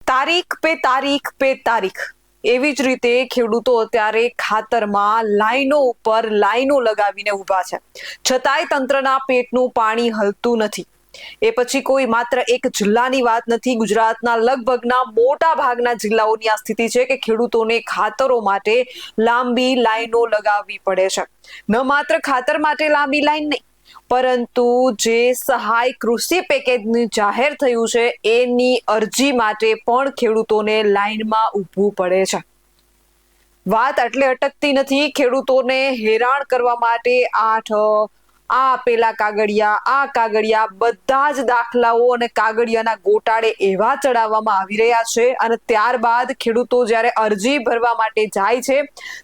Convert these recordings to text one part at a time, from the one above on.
તારીખ પે તારીખ એવી જ રીતે ખેડૂતો અત્યારે ખાતરમાં લાઈનો ઉપર લાઈનો લગાવીને ઊભા છે, છતાંય તંત્રના પેટનું પાણી હલતું નથી. એ પછી કોઈ માત્ર એક જિલ્લાની વાત નથી, ગુજરાતના લગભગના મોટા ભાગના જિલ્લાઓની આ સ્થિતિ છે કે ખેડૂતોને ખાતરો માટે લાંબી લાઈનો લગાવવી પડે છે. ન માત્ર ખાતર માટે લાંબી લાઈન નહીં, પરંતુ જે સહાય કૃષિ પેકેજનું જાહેર થયું છે એની અરજી માટે પણ ખેડૂતોને લાઈનમાં ઊભું પડે છે. વાત એટલે અટકતી નથી. ખેડૂતોને હેરાન કરવા માટે આ આપેલા કાગળિયા બધા જ દાખલાઓ અને કાગળિયાના ગોટાળે એવા ચડાવવામાં આવી રહ્યા છે અને ત્યારબાદ ખેડૂતો જ્યારે અરજી ભરવા માટે જાય છે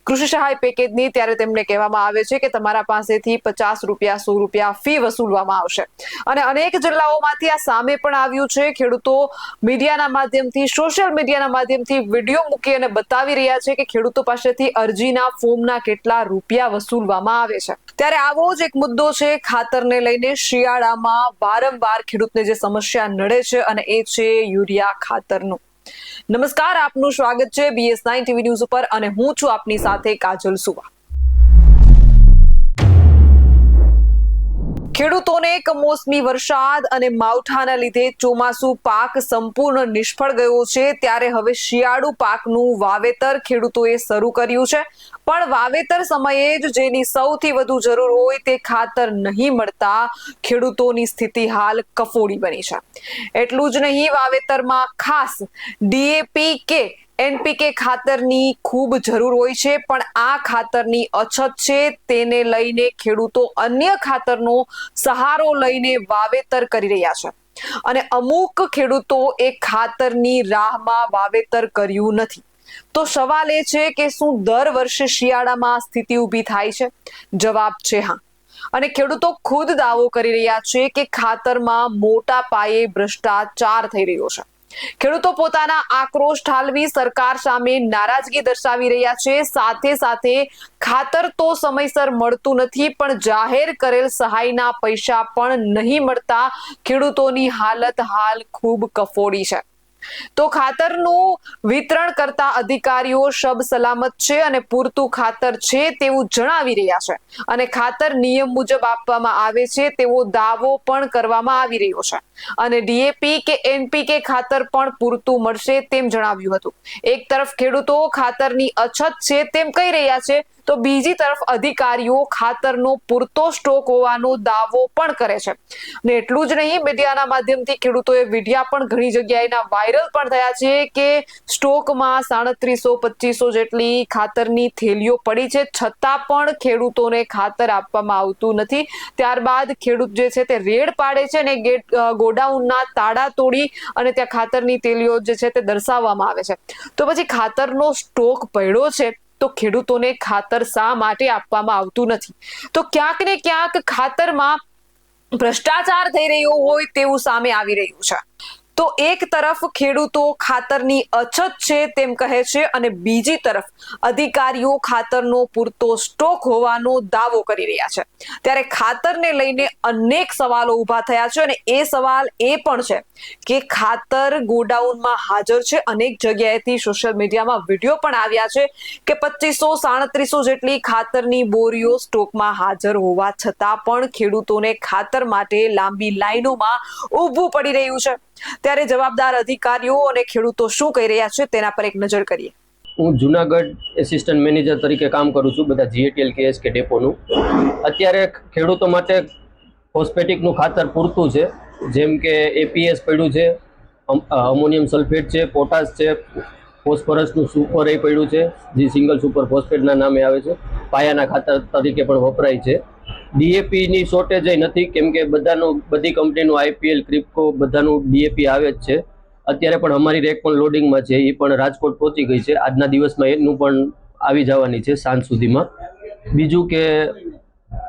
કૃષિ સહાય પેકેજની, ત્યારે તેમને કહેવામાં આવે છે કે તમારા પાસેથી 50 રૂપિયા 100 રૂપિયા ફી વસૂલવામાં આવશે. અને અનેક જિલ્લાઓમાંથી આ સામે પણ આવ્યું છે. ખેડૂતો મીડિયાના માધ્યમથી, સોશિયલ મીડિયાના માધ્યમથી વિડીયો મૂકી અને બતાવી રહ્યા છે કે ખેડૂતો પાસેથી અરજીના ફોર્મના કેટલા રૂપિયા વસૂલવામાં આવે છે. ત્યારે આવો જ એક મુદ્દો છે ખાતરને લઈને. શિયાળામાં વારંવાર ખેડૂતને જે સમસ્યા નડે છે અને એ છે યુરિયા ખાતરનું. નમસ્કાર, આપનું સ્વાગત છે BS9 TV ન્યૂઝ ઉપર અને હું છું આપની સાથે કાજલ સુવા. ખેડૂતોને કમોસમી વરસાદ અને માવઠાના લીધે ચોમાસુ પાક સંપૂર્ણ નિષ્ફળ ગયો છે. ત્યારે હવે શિયાળુ પાકનું વાવેતર ખેડૂતોએ શરૂ કર્યું છે, પણ વાવેતર સમયે જ જેની સૌથી વધુ જરૂર હોય તે ખાતર નહીં મળતા ખેડૂતોની સ્થિતિ હાલ કફોડી બની છે. એટલું જ નહીં, વાવેતરમાં ખાસ DAP કે NPK ખાતરની ખૂબ જરૂર હોય છે, પણ આ ખાતરની અછત છે. તેને લઈને ખેડૂતો અન્ય ખાતરનો સહારો લઈને વાવેતર કરી રહ્યા છે અને અમુક ખેડૂતો એ ખાતરની રાહમાં વાવેતર કર્યું નથી. તો સવાલ એ છે કે શું દર વર્ષે શિયાળામાં આ સ્થિતિ ઊભી થાય છે? જવાબ છે હા. અને ખેડૂતો ખુદ દાવો કરી રહ્યા છે કે ખાતરમાં મોટા પાયે ભ્રષ્ટાચાર થઈ રહ્યો છે. ખેડૂતો પોતાના આક્રોશ ઠાલવી સરકાર સામે નારાજગી દર્શાવી રહ્યા છે. સાથે સાથે ખાતર તો સમયસર મળતું નથી, પણ જાહેર કરેલ સહાયના પૈસા પણ નહીં મળતા ખેડૂતોની હાલત હાલ ખૂબ કફોડી છે. તો ખાતરનું વિતરણ કરતા અધિકારીઓ શબ સલામત છે અને પૂરતું ખાતર છે તેવું જણાવી રહ્યા છે અને ખાતર નિયમ મુજબ આપવામાં આવે છે તેવો દાવો પણ કરવામાં આવી રહ્યો છે અને DAP કે NPK ખાતર પણ પૂરતું મળશે તેમ જણાવ્યું હતું. એક તરફ ખેડૂતો ખાતરની અછત છે તેમ કહી રહ્યા છે, તો બીજી તરફ અધિકારીઓ ખાતરનો પૂરતો સ્ટોક હોવાનો દાવો પણ કરે છે. અને એટલું જ નહીં, મીડિયાના માધ્યમથી ખેડૂતોએ વિડીયા પણ ઘણી જગ્યાએના વાયરલ પણ થયા છે કે સ્ટોકમાં 3700-2500 જેટલી ખાતરની થેલીઓ પડી છે, છતાં પણ ખેડૂતોને ખાતર આપવામાં આવતું નથી. ત્યારબાદ ખેડૂત જે છે તે રેડ પાડે છે અને ગોડાઉનના તાળા તોડી અને ત્યાં ખાતરની થેલીઓ જે છે તે દર્શાવવામાં આવે છે. તો પછી ખાતરનો સ્ટોક પડ્યો છે તો ખેડૂતોને ખાતર શા માટે આપવામાં આવતું નથી? તો ક્યાંક ને ક્યાંક ખાતરમાં ભ્રષ્ટાચાર થઈ રહ્યો હોય તેવું સામે આવી રહ્યું છે. તો એક તરફ ખેડૂતો ખાતરની અછત છે તેમ કહે છે અને બીજી તરફ અધિકારીઓ ખાતરનો પૂરતો સ્ટોક હોવાનો દાવો કરી રહ્યા છે. ત્યારે ખાતરને લઈને અનેક સવાલો ઊભા થયા છે અને એ સવાલ એ પણ છે કે ખાતર ગોડાઉનમાં હાજર છે. અનેક જગ્યાએથી સોશિયલ મીડિયામાં વિડીયો પણ આવ્યા છે કે 2500-3700 જેટલી ખાતરની બોરીઓ સ્ટોકમાં હાજર હોવા છતાં પણ ખેડૂતોને ખાતર માટે લાંબી લાઈનોમાં ઊભું પડી રહ્યું છે. ત્યારે જવાબદાર અધિકારીઓ અને ખેડૂતો શું કહી રહ્યા છે તેના પર એક નજર કરીએ. હું જુનાગઢ એસિસ્ટન્ટ મેનેજર તરીકે કામ કરું છું, બધા GATL KSK ડેપોનું. અત્યારે ખેડૂતો માટે ફોસ્ફેટિકનું ખાતર પૂરતું છે, જેમ કે APS પડ્યું છે, અમોનિયમ સલ્ફેટ છે, પોટાશ છે, ફોસ્ફરસનું સુપર એ પડ્યું છે જે સિંગલ સુપર ફોસ્ફેટના નામે આવે છે, પાયાના ખાતર તરીકે પણ વપરાય છે. DAP ની શોર્ટેજ નથી, કેમ કે બધી કંપનીનું IPL, ક્રિપ્કો બધાનું DAP આવે જ છે. અત્યારે પણ અમારી રેક પણ લોડિંગમાં છે, એ પણ રાજકોટ પહોંચી ગઈ છે. આજના દિવસમાં એનું પણ આવી જવાની છે સાંજ સુધીમાં. બીજું કે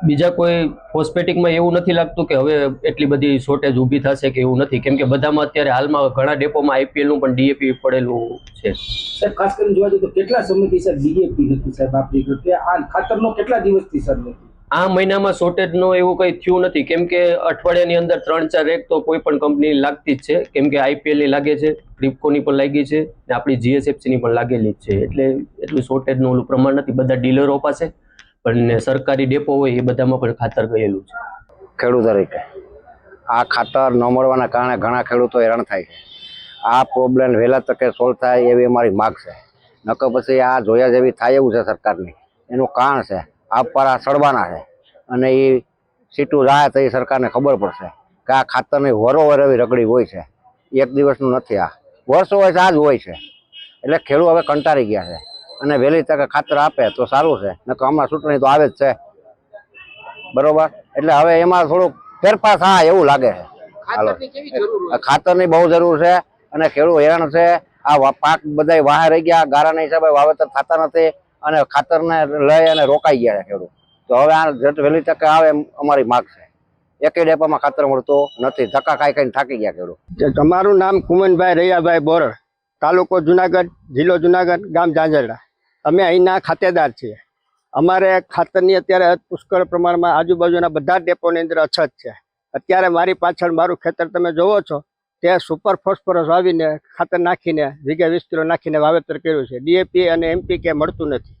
બીજા કોઈ ફોસ્ફેટિકમાં એવું નથી લાગતું કે હવે એટલી બધી શોર્ટેજ ઊભી થશે કે એવું નથી, કેમ કે બધામાં અત્યારે હાલમાં ઘણા ડેપોમાં IPL નું પણ DAP પડેલું છે. સર, ખાસ કરીને જોવા જઈએ તો કેટલા સમયથી સર DAP નથી સાહેબ આપણી કે આ ખાતરનો કેટલા દિવસથી સર નથી? આ મહિનામાં શોર્ટેજનો એવું કંઈ થયું નથી, કેમ કે અઠવાડિયાની અંદર 3-4 રેક તો કોઈ પણ કંપની લાગતી જ છે, કેમ કે IPL ની લાગે છે, ક્રિપ્કોની પણ લાગી છે ને આપણી GSFC ની પણ લાગેલી જ છે, એટલે એટલું શોર્ટેજનું ઓલું પ્રમાણ નથી. બધા ડીલરો પાસે પણ સરકારી ડેપો હોય એ બધામાં પણ ખાતર ગયેલું છે. ખેડૂત તરીકે આ ખાતર ન મળવાના કારણે ઘણા ખેડૂતો હેરાન થાય છે. આ પ્રોબ્લેમ વહેલા તકે સોલ્વ થાય એવી અમારી માગ છે. નકર પછી આ જોયા જેવી થાય એવું છે સરકારની. એનું કારણ છે આ પર આ સડવાના છે અને એ સીટું જાય તો એ સરકારને ખબર પડશે કે આ ખાતરની વરોવર એવી રગડી હોય છે. એક દિવસનું નથી, આ વર્ષો હોય છે, આ જ હોય છે. એટલે ખેડૂત હવે કંટાળી ગયા છે અને વહેલી તકે ખાતર આપે તો સારું છે. નકર હમણાં ચૂંટણી તો આવે જ છે, બરોબર. એટલે હવે એમાં થોડુંક ફેરફાર થાય એવું લાગે છે. હાલો, ખાતરની બહુ જરૂર છે અને ખેડૂત હેરાન છે. આ પાક બધા વાહે રહી ગયા, ગારાના હિસાબે વાવેતર થતા નથી અને ખાતરને લઈ અને રોકાઈ ગયા છે ખેડૂત. તો હવે આ વહેલી તકે આવે એમ અમારી માગ છે. એકે ડેપામાં ખાતર મળતું નથી, ધક્કા ખાઈને થાકી ગયા ખેડૂત. તમારું નામ કુમનભાઈ રૈયાભાઈ બોરડ, તાલુકો જુનાગઢ, જિલ્લો જુનાગઢ, ગામ ઝાંઝરડા. અમે અહીંના ખાતેદાર છીએ. અમારે ખાતરની અત્યારે પુષ્કળ પ્રમાણમાં આજુબાજુના બધા ડેપોની અંદર અછત છે. અત્યારે મારી પાછળ મારું ખેતર તમે જોવો છો, તે સુપર ફોસ્ફરસ વાવીને ખાતર નાખીને વીઘે 20 કિલો નાખીને વાવેતર કર્યું છે. DAP અને NPK મળતું નથી.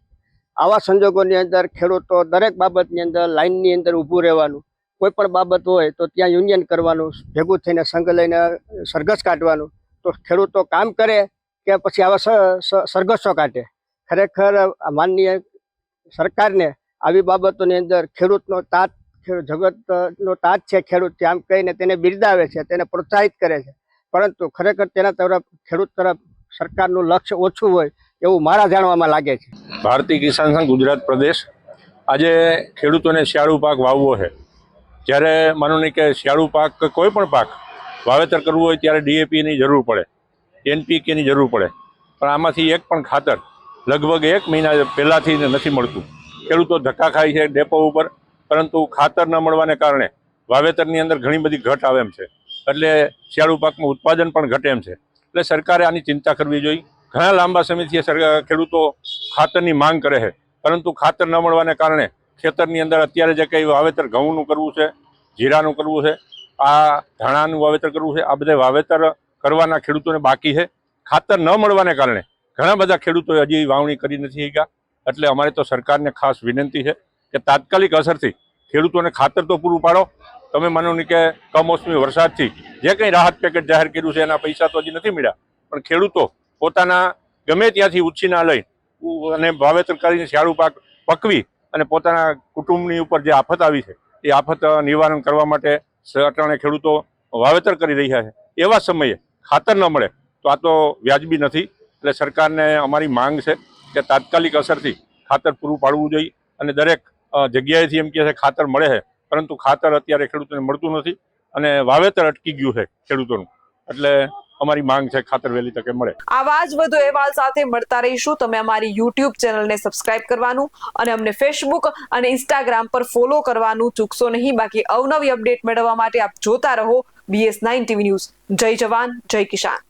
આવા સંજોગોની અંદર ખેડૂતો દરેક બાબતની અંદર લાઇનની અંદર ઊભું રહેવાનું, કોઈ પણ બાબત હોય તો ત્યાં યુનિયન કરવાનું, ભેગું થઈને સંઘ લઈને સરઘસ કાઢવાનું. તો ખેડૂતો કામ કરે કે પછી આવા સરઘસો કાઢે. ખરેખર માનનીય સરકારને આવી બાબતોની અંદર ખેડૂતનો તાત, જગતનો તાત છે ખેડૂત, આમ કહીને તેને બિરદાવે છે, તેને પ્રોત્સાહિત કરે છે. પરંતુ ખરેખર તેના તરફ ખેડૂત તરફ સરકારનું લક્ષ્ય ઓછું હોય એવું મારા જાણવામાં લાગે છે. ભારતીય કિસાન સંઘ ગુજરાત પ્રદેશ આજે ખેડૂતોને શિયાળુ પાક વાવવો છે. જ્યારે માનો નહીં કે શિયાળુ પાક કોઈ પણ પાક વાવેતર કરવું હોય ત્યારે DAPની જરૂર પડે, NPKની જરૂર પડે, પણ આમાંથી એક પણ ખાતર લગભગ 1 મહિના પહેલાંથી નથી મળતું. ખેડૂતો ધક્કા ખાય છે ડેપો ઉપર, પરંતુ ખાતર ન મળવાને કારણે વાવેતરની અંદર ઘણી બધી ઘટ આવે એમ છે. એટલે શિયાળુ પાકમાં ઉત્પાદન પણ ઘટે એમ છે. એટલે સરકારે આની ચિંતા કરવી જોઈએ. ઘણા લાંબા સમયથી ખેડૂતો ખાતરની માંગ કરે છે, પરંતુ ખાતર ન મળવાને કારણે ખેતરની અંદર અત્યારે જે કંઈ વાવેતર ઘઉંનું કરવું છે, જીરાનું કરવું છે, આ ધાણાનું વાવેતર કરવું છે, આ બધા વાવેતર કરવાના ખેડૂતોને બાકી છે. ખાતર ન મળવાને કારણે ઘણા બધા ખેડૂતોએ હજી વાવણી કરી નથી શક્યા. એટલે અમારે તો સરકારને ખાસ વિનંતી છે કે તાત્કાલિક અસરથી ખેડૂતોને ખાતર તો પૂરું પાડો. તમે માનો નહીં કે કમોસમી વરસાદથી જે કંઈ રાહત પેકેજ જાહેર કર્યું છે એના પૈસા તો હજી નથી મળ્યા, પણ ખેડૂતો પોતાના ગમે ત્યાંથી ઉછીના લઈ અને વાવેતર કરીને શિયાળુ પાક પકવી અને પોતાના કુટુંબની ઉપર જે આફત આવી છે એ આફત નિવારણ કરવા માટે અટાણે ખેડૂતો વાવેતર કરી રહ્યા છે. એવા સમયે ખાતર ન મળે તો આ તો વ્યાજબી નથી. એટલે સરકારને અમારી માંગ છે કે તાત્કાલિક અસરથી ખાતર પૂરું પાડવું જોઈએ. અને દરેક જગ્યાએથી એમ કહે છે ખાતર મળે છે, પરંતુ ખાતર અત્યારે ખેડૂતોને મળતું નથી અને વાવેતર અટકી ગયું છે ખેડૂતોનું. એટલે અમારી માંગ છે ખાતર વહેલી તકે મળે. આવા જ વધુ અહેવાલ સાથે મળતા રહીશું. તમે અમારી YouTube ચેનલને સબસ્ક્રાઇબ કરવાનું અને અમને Facebook અને Instagram પર ફોલો કરવાનું ચૂકશો નહીં. બાકી અવનવી અપડેટ મેળવવા માટે આપ જોતા રહો BS9 TV ન્યૂઝ. જય જવાન, જય કિસાન.